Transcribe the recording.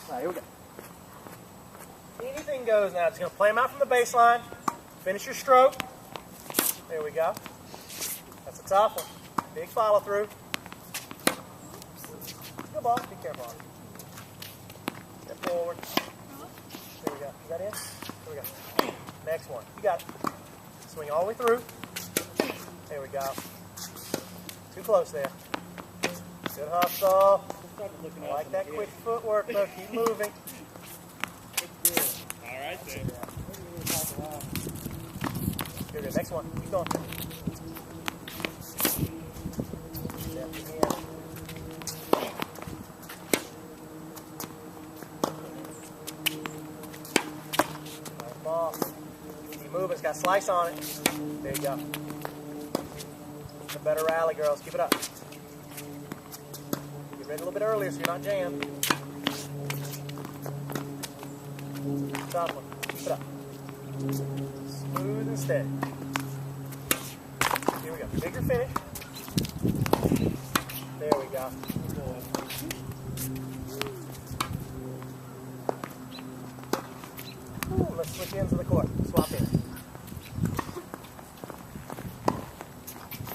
Alright, here we go. Anything goes now. Just going to play them out from the baseline. Finish your stroke. There we go. That's a tough one. Big follow through. Good ball. Be careful. Step forward. There we go. Is that it? There we go. Next one. You got it. Swing all the way through. There we go. Too close there. Good hustle. I like that quick footwork, though. Keep moving. All right, there. Good. Next one. Keep going. Step again. Nice ball. Keep moving. It's got slice on it. There you go. It's a better rally, girls. Keep it up. Get ready a little bit earlier so you're not jammed. Top one. Keep it up. Smooth and steady. Here we go. Bigger finish. There we go. Ooh, let's switch ends of the court. Swap in.